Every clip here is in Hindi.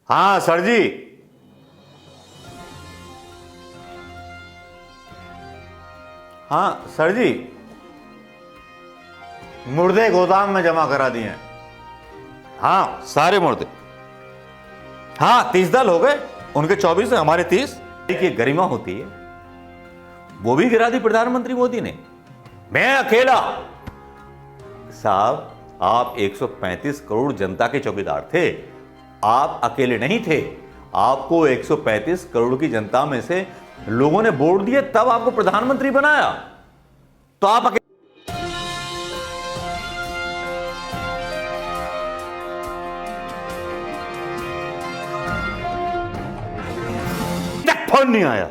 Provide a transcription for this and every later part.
हाँ सर जी। हाँ सर जी, मुर्दे गोदाम में जमा करा दिए हैं। हाँ सारे मुर्दे। हाँ 30 दल हो गए, उनके 24 है, हमारे 30 की गरिमा होती है, वो भी गिरा दी प्रधानमंत्री मोदी ने। मैं अकेला। साहब आप 135 करोड़ जनता के चौकीदार थे, आप अकेले नहीं थे। आपको 135 करोड़ की जनता में से लोगों ने वोट दिए, तब आपको प्रधानमंत्री बनाया। तो आप अकेले तक फोन नहीं आया।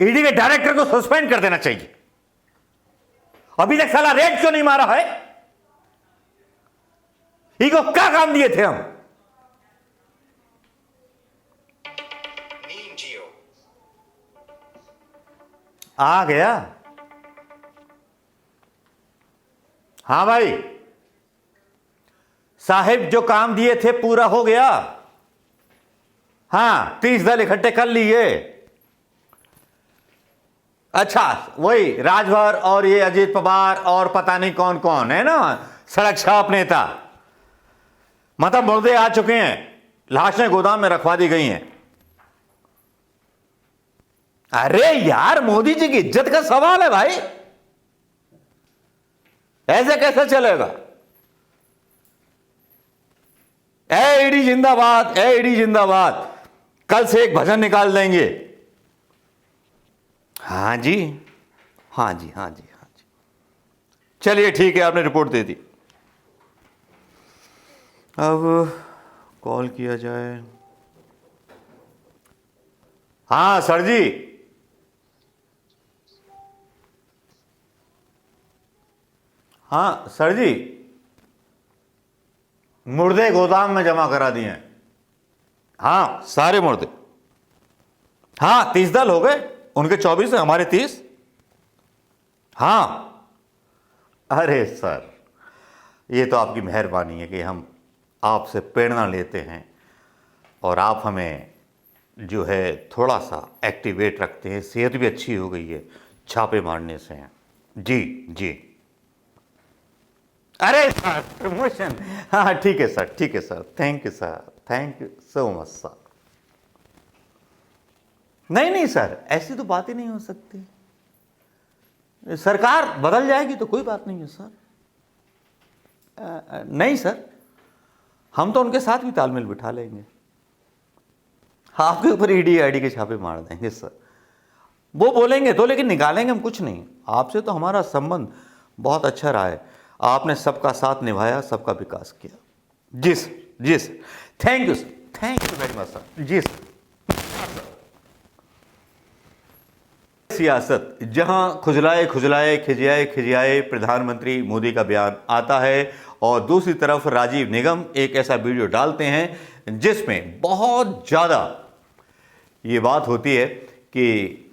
ईडी के डायरेक्टर को सस्पेंड कर देना चाहिए। अभी तक साला रेड क्यों नहीं मारा है? इनको क्या काम दिए थे हम? आ गया। हाँ भाई साहिब, जो काम दिए थे पूरा हो गया। हाँ 30 दल इकट्ठे कर लिए। अच्छा वही राजभर और ये अजीत पवार और पता नहीं कौन कौन है ना, सड़क छाप नेता, मतलब मुर्दे आ चुके हैं, लाशें गोदाम में रखवा दी गई हैं। अरे यार मोदी जी की इज्जत का सवाल है भाई, ऐसे कैसे चलेगा? ए ईडी जिंदाबाद, ए ईडी जिंदाबाद। कल से एक भजन निकाल देंगे। हाँ जी, हाँ जी, हाँ जी, हाँ जी। चलिए ठीक है, आपने रिपोर्ट दे दी। अब कॉल किया जाए। हाँ सर जी। हाँ सर जी, मुर्दे गोदाम में जमा करा दिए हैं। हाँ सारे मुर्दे। हाँ 30 दल हो गए, उनके 24 है, हमारे 30। हाँ अरे सर, ये तो आपकी मेहरबानी है कि हम आपसे प्रेरणा लेते हैं और आप हमें जो है थोड़ा सा एक्टिवेट रखते हैं। सेहत भी अच्छी हो गई है छापे मारने से। जी जी। अरे सर प्रमोशन, हाँ ठीक है सर, ठीक है sir, thank you sir, thank you so much sir. नहीं नहीं सर, ऐसी तो बात ही नहीं हो सकती। सरकार बदल जाएगी तो कोई बात नहीं है सर। नहीं सर, हम तो उनके साथ भी तालमेल बिठा लेंगे, आपके ऊपर ईडी आईडी के छापे मार देंगे सर। वो बोलेंगे तो, लेकिन निकालेंगे हम कुछ नहीं। आपसे तो हमारा संबंध बहुत अच्छा रहा है, आपने सबका साथ निभाया, सबका विकास किया। जी सर, जी sir, thank you sir, thank you very much sir. जी सर। सियासत जहां खुजलाए खुजलाए खिजियाए खिजियाए प्रधानमंत्री मोदी का बयान आता है और दूसरी तरफ राजीव निगम एक ऐसा वीडियो डालते हैं जिसमें बहुत ज़्यादा ये बात होती है कि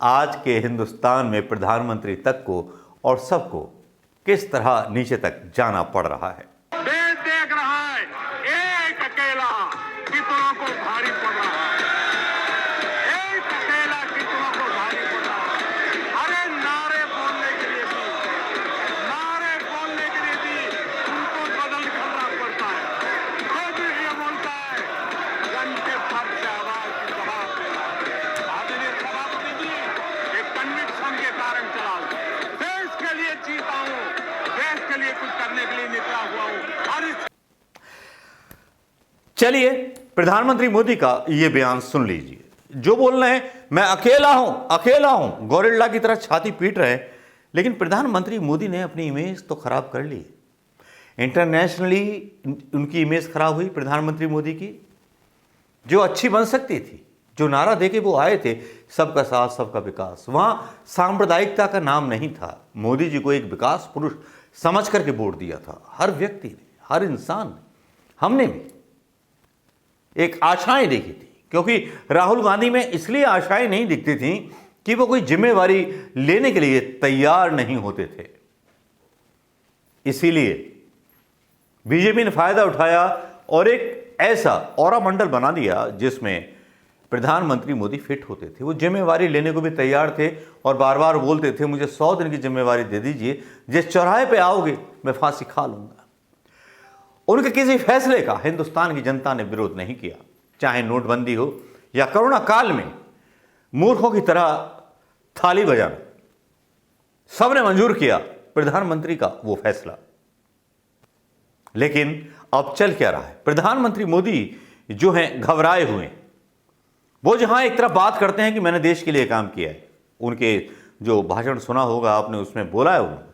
आज के हिंदुस्तान में प्रधानमंत्री तक को और सबको किस तरह नीचे तक जाना पड़ रहा है। देश देख रहा है एक अकेला कितनों को भारी पड़ रहा है, एक अकेला कितनों को भारी पड़ रहा है। अरे नारे बोलने के लिए भी उनको बदल करना पड़ता है। खुद ये बोलता है जन के फर्ज से आवाज की जवाब देना। आदरणीय सभापति जी, एक कन्विक्शन के कारण चला हूं, देश के लिए जीता हूं, देश के लिए कुछ करने के लिए निकला हुआ हूं। और इस चलिए प्रधानमंत्री मोदी का ये बयान सुन लीजिए, जो बोल रहे हैं मैं अकेला हूं, अकेला हूं, गोरिल्ला की तरह छाती पीट रहे हैं। लेकिन प्रधानमंत्री मोदी ने अपनी इमेज तो खराब कर ली, इंटरनेशनली उनकी इमेज खराब हुई प्रधानमंत्री मोदी की, जो अच्छी बन सकती थी। जो नारा देके वो आए थे, सबका साथ सबका विकास, वहां सांप्रदायिकता का नाम नहीं था। मोदी जी को एक विकास पुरुष समझ करके वोट दिया था हर व्यक्ति ने, हर इंसान ने, हमने भी एक आशाएं देखी थी। क्योंकि राहुल गांधी में इसलिए आशाएं नहीं दिखती थी कि वो कोई जिम्मेवारी लेने के लिए तैयार नहीं होते थे। इसीलिए बीजेपी ने फायदा उठाया और एक ऐसा औरा मंडल बना दिया जिसमें प्रधानमंत्री मोदी फिट होते थे। वो जिम्मेवारी लेने को भी तैयार थे और बार बार बोलते थे, मुझे 100 दिन की जिम्मेवारी दे दीजिए, जिस चौराहे पे आओगे मैं फांसी खा लूंगा। उनके किसी फैसले का हिंदुस्तान की जनता ने विरोध नहीं किया, चाहे नोटबंदी हो या कोरोना काल में मूर्खों की तरह थाली बजाना, सबने मंजूर किया प्रधानमंत्री का वो फैसला। लेकिन अब चल क्या रहा है? प्रधानमंत्री मोदी जो हैं घबराए हुए हैं। वो जहां एक तरफ बात करते हैं कि मैंने देश के लिए काम किया है, उनके जो भाषण सुना होगा आपने, उसमें बोला है उन्होंने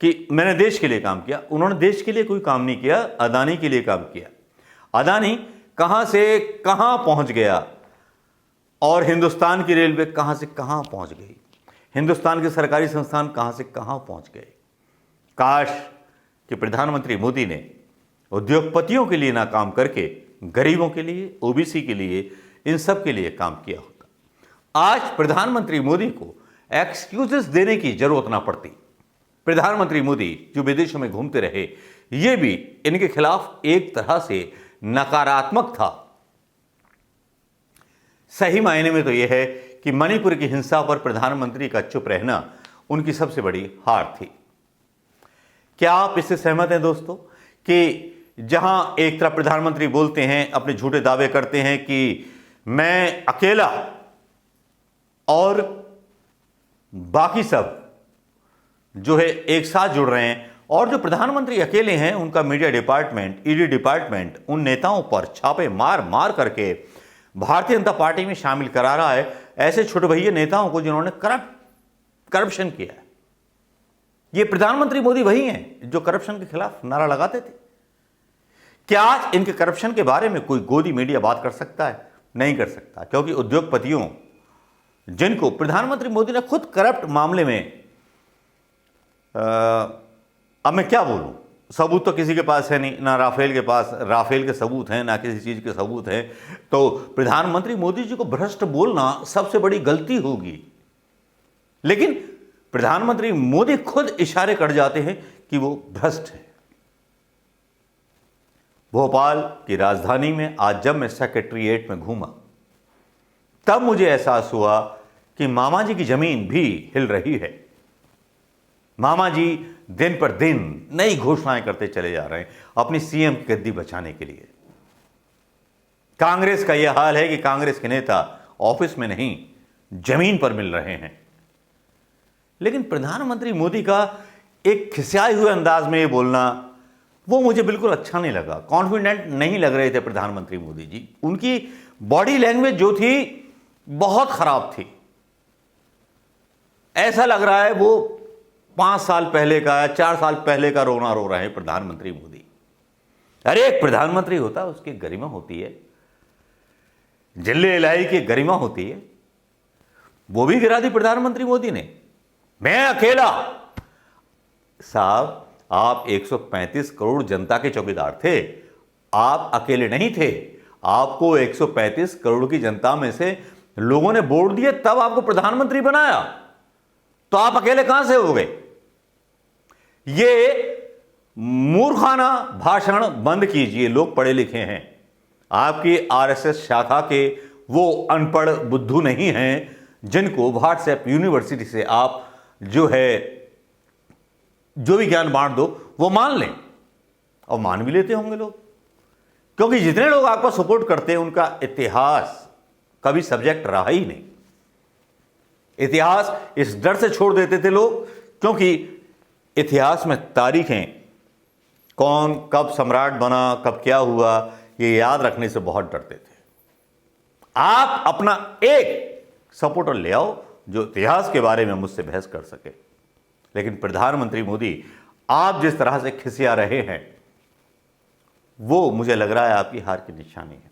कि मैंने देश के लिए काम किया। उन्होंने देश के लिए कोई काम नहीं किया, अदानी के लिए काम किया। अदानी कहां से कहां पहुंच गया और हिंदुस्तान की रेलवे कहां से कहां पहुंच गई, हिंदुस्तान के सरकारी संस्थान कहां से कहां पहुंच गए। काश कि प्रधानमंत्री मोदी ने उद्योगपतियों के लिए ना काम करके गरीबों के लिए, ओबीसी के लिए, इन सब के लिए काम किया होता। आज प्रधानमंत्री मोदी को एक्सक्यूजेस देने की जरूरत ना पड़ती। प्रधानमंत्री मोदी जो विदेशों में घूमते रहे, यह भी इनके खिलाफ एक तरह से नकारात्मक था। सही मायने में तो यह है कि मणिपुर की हिंसा पर प्रधानमंत्री का चुप रहना उनकी सबसे बड़ी हार थी। क्या आप इससे सहमत हैं दोस्तों कि जहां एक तरफ प्रधानमंत्री बोलते हैं, अपने झूठे दावे करते हैं कि मैं अकेला और बाकी सब जो है एक साथ जुड़ रहे हैं, और जो प्रधानमंत्री अकेले हैं उनका मीडिया डिपार्टमेंट, ईडी डिपार्टमेंट उन नेताओं पर छापे मार मार करके भारतीय जनता पार्टी में शामिल करा रहा है, ऐसे छोटे भैया नेताओं को जिन्होंने करप्शन किया है। ये प्रधानमंत्री मोदी वही हैं जो करप्शन के खिलाफ नारा लगाते थे। क्या आज इनके करप्शन के बारे में कोई गोदी मीडिया बात कर सकता है? नहीं कर सकता, क्योंकि उद्योगपतियों जिनको प्रधानमंत्री मोदी ने खुद करप्ट मामले में अब मैं क्या बोलूं, सबूत तो किसी के पास है नहीं, ना राफेल के पास राफेल के सबूत हैं, ना किसी चीज के सबूत हैं। तो प्रधानमंत्री मोदी जी को भ्रष्ट बोलना सबसे बड़ी गलती होगी। लेकिन प्रधानमंत्री मोदी खुद इशारे कर जाते हैं कि वो भ्रष्ट है। भोपाल की राजधानी में आज जब मैं सेक्रेटरीएट में घूमा, तब मुझे एहसास हुआ कि मामा जी की जमीन भी हिल रही है। मामा जी दिन पर दिन नई घोषणाएं करते चले जा रहे हैं अपनी सीएम की गद्दी बचाने के लिए। कांग्रेस का यह हाल है कि कांग्रेस के नेता ऑफिस में नहीं, जमीन पर मिल रहे हैं। लेकिन प्रधानमंत्री मोदी का एक खिसियाए हुए अंदाज में ये बोलना, वो मुझे बिल्कुल अच्छा नहीं लगा। कॉन्फिडेंट नहीं लग रहे थे प्रधानमंत्री मोदी जी। उनकी बॉडी लैंग्वेज जो थी बहुत खराब थी। ऐसा लग रहा है वो 5 साल पहले का, 4 साल पहले का रोना रो रहे हैं प्रधानमंत्री मोदी। अरे एक प्रधानमंत्री होता है, उसकी गरिमा होती है, जिले इलाही की गरिमा होती है। वो भी गिरा दी प्रधानमंत्री मोदी ने। मैं अकेला। साहब, आप 135 करोड़ जनता के चौकीदार थे, आप अकेले नहीं थे। आपको 135 करोड़ की जनता में से लोगों ने वोट दिए, तब आपको प्रधानमंत्री बनाया। तो आप अकेले कहां से हो गए? ये मूर्खाना भाषण बंद कीजिए। लोग पढ़े लिखे हैं। आपकी आरएसएस शाखा के वो अनपढ़ बुद्धू नहीं हैं जिनको व्हाट्सएप यूनिवर्सिटी से आप जो है जो भी ज्ञान बांट दो वो मान लें, और मान भी लेते होंगे लोग, क्योंकि जितने लोग आपको सपोर्ट करते हैं उनका इतिहास कभी सब्जेक्ट रहा ही नहीं। इतिहास इस डर से छोड़ देते थे लोग, क्योंकि इतिहास में तारीखें, कौन कब सम्राट बना, कब क्या हुआ, ये याद रखने से बहुत डरते थे। आप अपना एक सपोर्टर ले आओ जो इतिहास के बारे में मुझसे बहस कर सके। लेकिन प्रधानमंत्री मोदी, आप जिस तरह से खिसिया रहे हैं, वो मुझे लग रहा है आपकी हार की निशानी है।